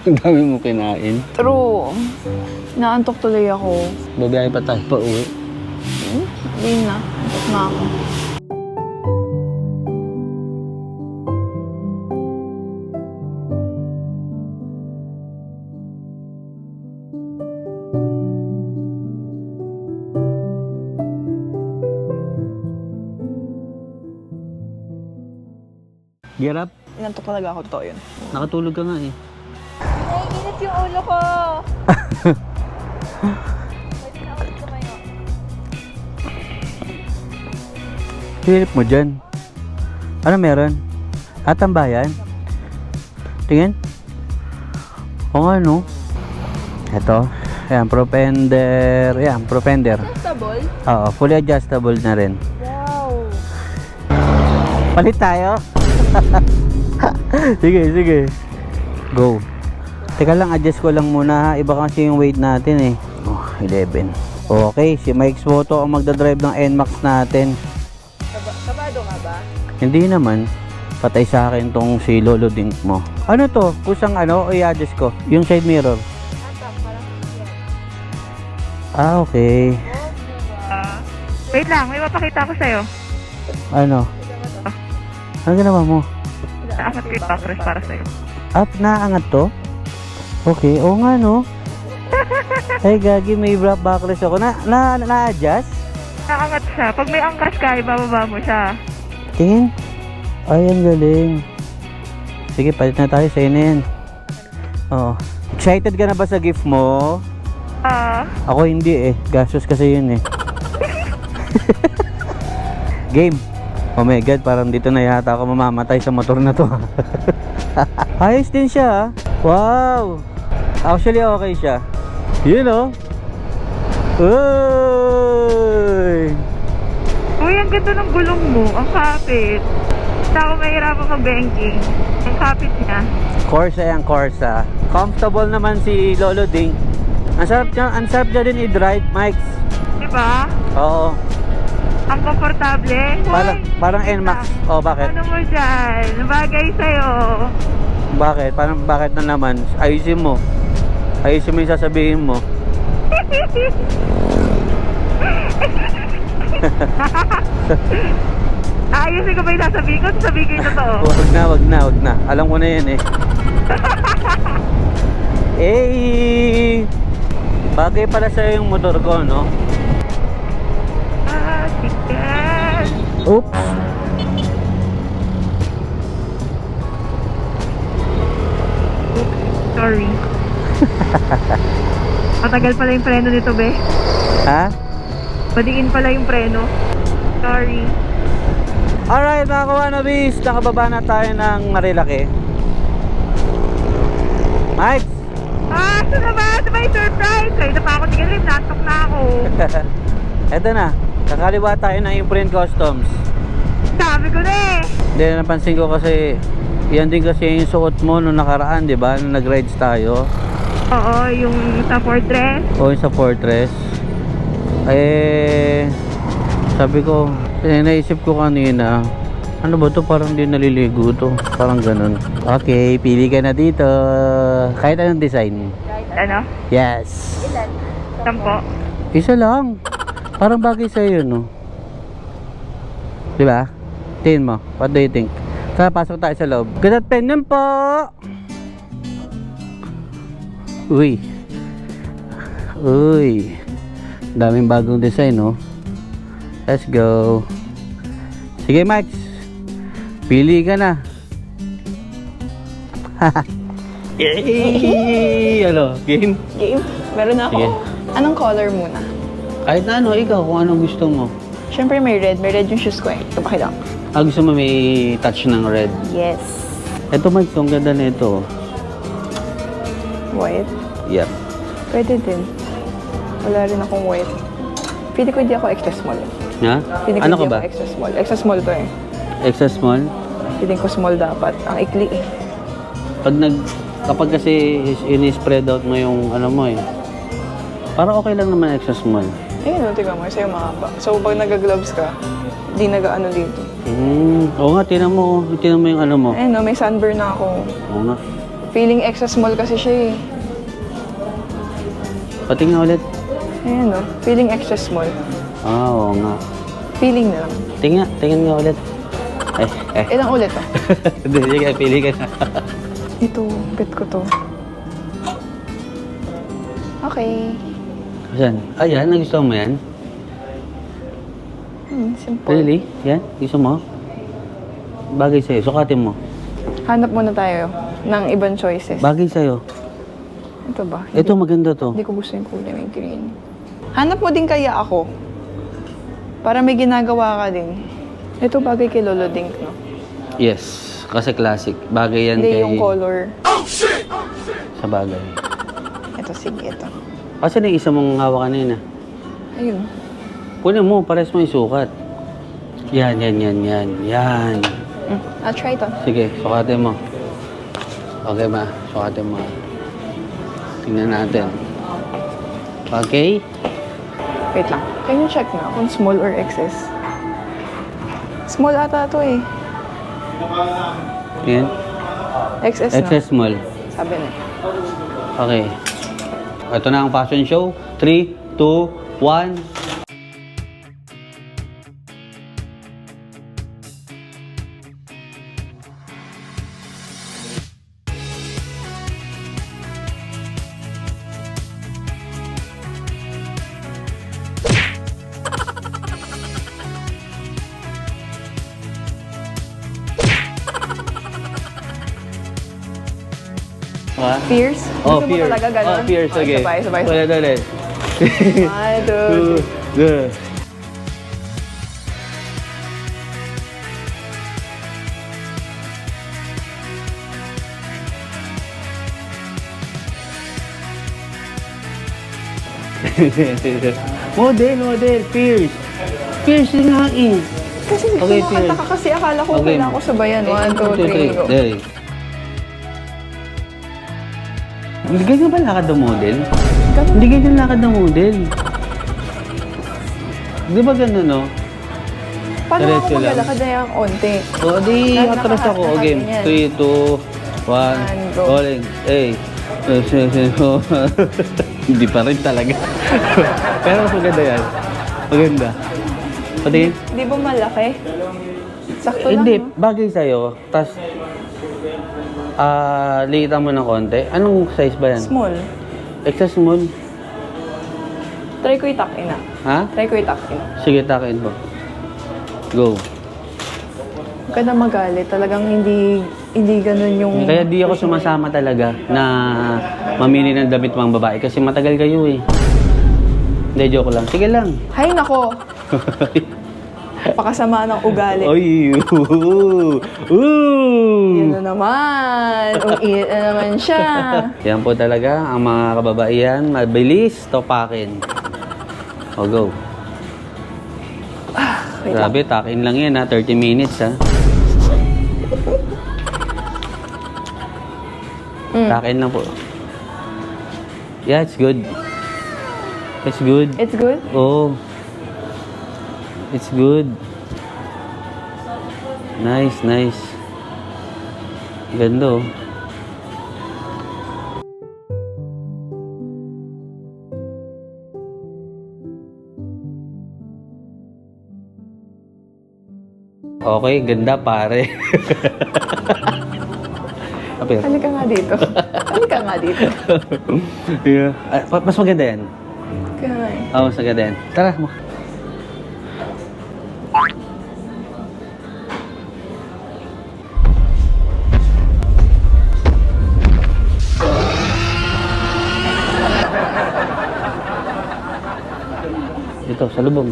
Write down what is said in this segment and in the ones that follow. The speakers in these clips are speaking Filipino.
Ang dami mo kinain. True. Naantok tuloy ako. Babiyahe pa tayo pa uwi. Hindi na. Antok na ako. Girap, Inantok talaga ako, totoo yun. nakatulog ka nga eh. Naiinit yung ulo ko. Pwede na ulit tumayo. Hirip mo dyan. Ano meron? Tambayan? Tingin? O nga no? Ito. Ayan, propender. Ayan, propender. Adjustable? Oo, fully adjustable na rin. Wow. Palit tayo? Sige. Go. Teka lang, adjust ko lang muna ha. Iba kasi yung weight natin eh. 11. Okay, si Mike Soto ang magdadrive ng NMAX natin. Kabado ka ba? Hindi naman. Patay sa akin tong si Lolo Dink mo. Ano to? Kusang ano? O i-adjust ko? Yung side mirror. Okay. Wait lang, may mapakita ko sa'yo. Ano? Ano ginawa mo? Naamat ko yung backrest para sa'yo. Naangat to? Okay, oo nga no. Ay gagi, may backrest ako. Na-adjust? Nakaangat siya. Pag may angkas ka, ibababa mo siya. Tingin. Ay, ang galing. Sige, palit na tayo sa yan. Oo. Excited ka na ba sa gift mo? Ako hindi eh. Gastos kasi yun eh. Game. Oh my god, parang dito na yata ako mamamatay sa motor na to. Ayos din siya. Wow. Actually okay siya. Yun oh. Uy. Uy, ang ganda ng gulong mo. Ang kapit. Hindi ako mahirapan mag-banking. Ang kapit niya. Corsa yan, Corsa. Comfortable naman si Lolo Ding. Ang sarap niya din i-drive, Mike. Diba? Oo. Ang komportable. Parang NMAX. Oh, bakit? Ano mo dyan? Bagay sa'yo. Bakit? Bakit na naman? Ayusin mo. Ayusin mo yung sasabihin mo. Ayusin ko ba yung sasabihin ko? Sasabihin ko yung totoo. Wag na. Alam ko na yan eh. Eh! Bagay pala sa'yo yung motor ko, no? Ticket. Oops! Sorry. Matagal pala yung preno nito, be. Ha? Padiin pala yung preno. Sorry. Alright mga kawanabis, nakababa na tayo ng Marilaki. Mike! Ito na ba? Ito ba yung surprise? Ay, na pa ako tigil. Natok na ako. Eto na, kakaliwa tayo ng Imprint Customs. Sabi ko na eh. Hindi, napansin ko kasi yan din kasi yung suot mo nung nakaraan, di ba? Nung nag-rides tayo. Oo, yung sa Fortress. O yung sa Fortress. Eh, sabi ko, naisip ko kanina, ano ba to? Parang di naliligo to. Parang ganun. Okay, pili ka na dito. Kahit anong design. Ano? Yes. 10. Isa lang. Parang bagay sa'yo, no? Diba? Tingin mo. What do you think? Tara, pasok tayo sa loob. Good afternoon po! Uy. Daming bagong design, no? Let's go. Sige, Max. Pili ka na. Yay! Ano? Game? Game? Meron ako. Sige. Anong color muna? Kahit na ano, ikaw, kung anong gusto mo. Siyempre may red. May red yung shoes ko eh. Ito pakita. Gusto mo may touch ng red. Yes. Ito, Mike, ang ganda na ito. White. Yep. Pwede din. Wala rin akong white. Pili ko hindi ako extra small. Ha? Pili ko Ano hindi ka ba? ako extra small. Extra small to eh. Extra small? Piling ko small dapat. Ang ikli eh. Kapag kasi ini-spread out mo yung ano mo eh. Parang okay lang naman extra small. Ayun, tingnan mo. Sa'yo mahaba. So, pag nag-gloves ka, di nag-ano dito. Oo nga, tinan mo yung ano mo. Ayun, no, may sunburn na ako. Oo nga. Feeling extra small kasi siya eh. Pati nga ulit. Ayan o. Feeling extra small. Ah, oo nga. Feeling na lang. Tingnan nga ulit. Ilang ulit to? Hindi, sige, pili ka na. Ito, bet ko to. Okay. Saan? Ayan, nagustuhan mo yan? Simple. Really? Yan? Gusto mo? Bagay sa'yo. Sukatin mo. Hanap muna tayo ng ibang choices. Bagay sa'yo. Ito ba? Ito maganda to. Hindi ko gusto yung kulay, may green. Hanap mo din kaya ako. Para may ginagawa ka din. Ito bagay kay Lolo Dink, no? Yes. Kasi classic. Bagay yan Hindi kay... yung color. Sa bagay. Ito, sige, ito. Kasi na isa mong hawak kanina. Ayun. Kunin mo, pares mo yung sukat. Yan. I'll try ito. Sige, sukatin mo. Okay ba? Sukatin mo. Tingnan natin. Okay? Wait lang. Can you check na kung small or XS? Small ata ito eh. Yan. XS na. XS small. Sabi na. Okay. Ito na ang fashion show. 3, 2, 1. Fierce? Oh, Gusto mo fierce. talaga ganun? Oh, fierce. Okay. Sabay. Ulit. 1, 2, 3. Model. Fierce. Fierce din nga eh. Kasi Okay, kumakanta ka kasi akala ko Okay. kailangan ko sabayan. 1, 2, 3, go. There. Hindi ganyan ba lakad ng model? Hindi ganyan lakad ng model. Di ba ganun, no? Paano Diretso ako lang. maglalakad na yung onti? O, di Lahat atras ako. nakahat Okay, na yan. 3, 2, 1, go. rolling. Hey. Hindi pa rin talaga. Pero mas maganda yan. Maganda. Pati, Di ba malaki? Sakto hindi, lang, no? bagay sa'yo. Tapos, liitan mo ng konti. Anong size ba yan? Small. Extra small? Try ko itak ina. Ha? Try ko itak ina. Sige, takin mo. Go. Huwag ka na magalit. Talagang hindi ganun yung... Kaya di ako sumasama talaga na mamili ng damit pang babae kasi matagal kayo eh. Hindi, joke lang. Sige lang. Hay nako! Pakasama ng ugali. Oy! Yun na naman. Umiit na naman siya. Yan po talaga ang mga kababaihan. Mabilis topakin. O, go. Wait lang. Grabe, takin lang yan ha. 30 minutes ha. Takin lang po. Yeah, it's good. It's good. It's good? Oh. It's good. Nice. Ganda oh. Okay, ganda pare. Apir. Halika nga dito. Halika nga dito. Yeah. Mas maganda yan. Kaya nga eh. Oo, mas maganda yan. Tara mo. Ito, sa lubong.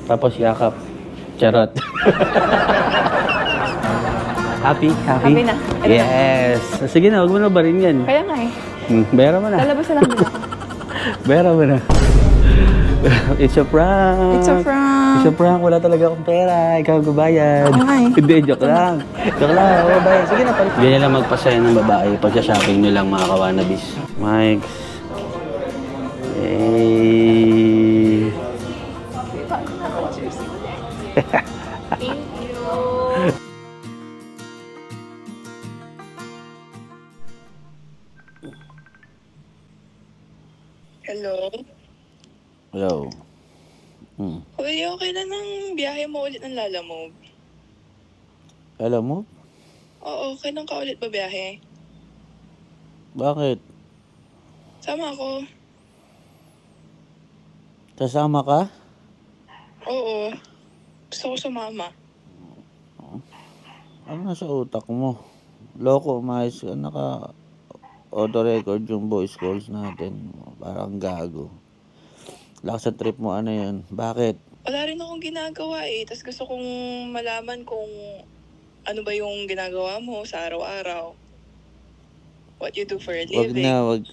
Tapos yakap. Charot. Happy? Happy na. Ito na. Yes. Sige na, huwag mo na ba rin yan? Kaya nga eh. Bera mo na. Lalabas na lang din ako. Bera mo na. It's a prank. It's a prank. It's a prank. Wala talaga akong pera. Ikaw gubayad. Oo nga eh. Hindi, joke lang. Joke lang. Oo, bayad. Sige na, palit. Ganyan lang magpasaya ng babae. Pag-shopping nyo lang mga kawanabis. Mike's. Hey. Hello? Hello. Uy, okay na ng biyahe mo ulit ng Lalamove. Alam mo? Oo, okay lang ka ulit ba biyahe? Bakit? Sama ako. Sasama ka? Oo. Gusto ko sumama. Ano nasa utak mo? Loko, mais ka. Auto record yung voice calls natin. Parang gago. Lakas sa trip mo, ano yun? Bakit? Wala rin akong ginagawa eh. Tapos gusto kong malaman kung ano ba yung ginagawa mo sa araw-araw. What you do for a Wag living. na, wag.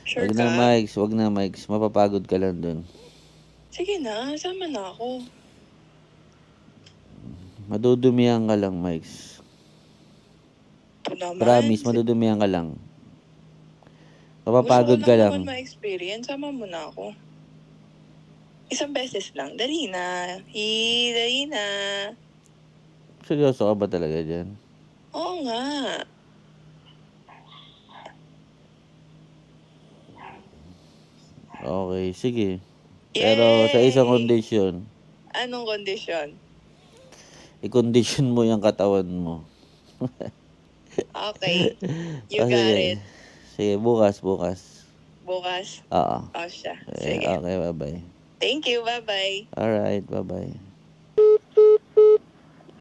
Sure Wag ka? na, Mikes. Mapapagod ka lang dun. Sige na, sama na ako. Madudumihan ka lang, Mikes. Ito naman. Promise, madudumihan ka lang. Mapapagod Gusto ka ko lang lang. naman ma-experience. Sama mo na ako. Isang beses lang. Dali na. Dali na. Seryoso ka ba talaga dyan? Oo nga. Okay, sige. Pero sa isang condition, Anong kondisyon? i-condition mo yung katawan mo. Okay. You Oh, got sige. it. Sige, bukas. Bukas. Oo. O siya. Eh, Sige. okay, bye-bye. Thank you. Bye-bye. Alright, bye-bye.